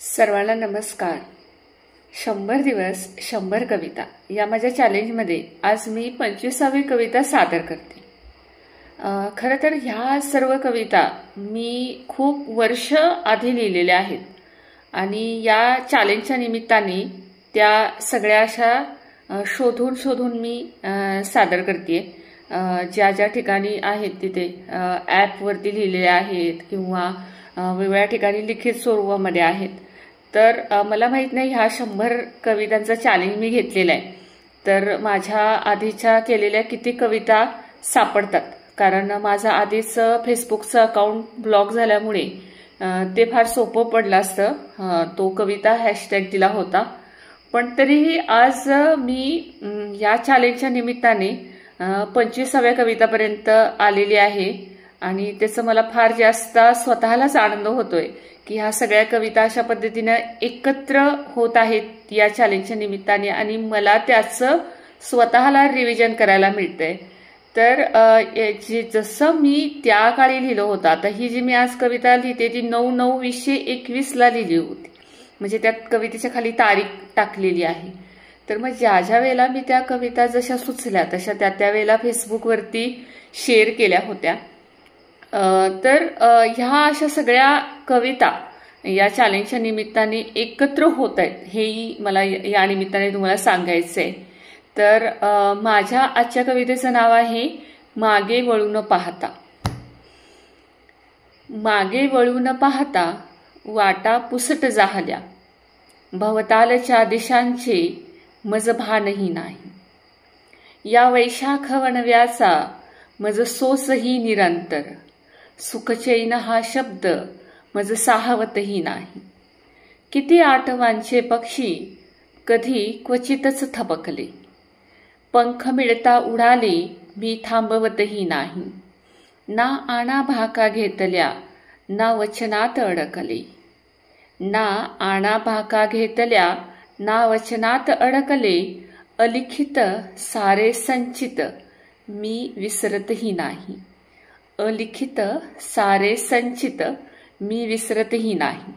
सर्वांना नमस्कार। 100 दिवस 100 कविता या माझ्या चॅलेंजमध्ये आज मी 25वी कविता सादर करते। खरं तर ह्या सर्व कविता मी खूप वर्ष आधी लिहिलेल्या आहेत आणि या चॅलेंजच्या निमित्ताने त्या सगळ्या अशा शोधून मी सादर करते। ज्या ज्या ठिकाणी आहेत तिथे ॲपवरती लिहिलेल्या आहेत किंवा वेगवेगळ्या ठिकाणी लिखित स्वरूपामध्ये आहेत। तर मला माहित नाही ह्या 100 कवितांचा चॅलेंज मी घेतलेला आहे तर माझ्या आधीच्या केलेल्या किती कविता सापडतात, कारण माझा आधीच फेसबुकचं अकाउंट ब्लॉक झाल्यामुळे ते फार सोपं पडलं असतं। तो कविता हॅशटॅग दिला होता, पण तरीही आज मी या चॅलेंजच्या निमित्ताने 25व्या कवितापर्यंत आलेली आहे आणि त्याचं मला फार जास्त स्वतःलाच आनंद होतोय की ह्या सगळ्या कविता अशा पद्धतीने एकत्र होत आहेत या चॅलेंजच्या निमित्ताने आणि मला त्याचं स्वतःला रिव्हिजन करायला मिळतंय। तर जसं मी त्या काळी लिहिलं होतं, आता ही जी मी आज कविता लिहिते ती 9/9/2021ला लिहिली होती, म्हणजे त्या कवितेच्या खाली तारीख टाकलेली आहे। तर मग ज्या वेळेला मी त्या कविता जशा सुचल्या तशा त्या वेळेला फेसबुकवरती शेअर केल्या होत्या। तर ह्या अशा सगळ्या कविता या चॅलेंजच्या निमित्ताने एकत्र होत आहेत, हेही मला या निमित्ताने तुम्हाला सांगायचं आहे। तर माझ्या आजच्या कवितेचं नाव आहे मागे वळून पाहता। मागे वळून पाहता वाटा पुसट जाहल्या, भवतालच्या दिशांचे मज भानही नाही। या वैशाख वणव्याचा मज सोसही निरंतर, सुखचैन हा शब्द मज साहवतही नाही। किती आठवांचे पक्षी कधी क्वचितच थबकले, पंख मिळता उडाले मी थांबवतही नाही। ना आणा भाका घेतल्या ना वचनात अडकले, ना आणा भाका घेतल्या ना वचनात अडकले। अलिखित सारे संचित मी विसरतही नाही, अलिखित सारे संचित मी विसरतही नाही।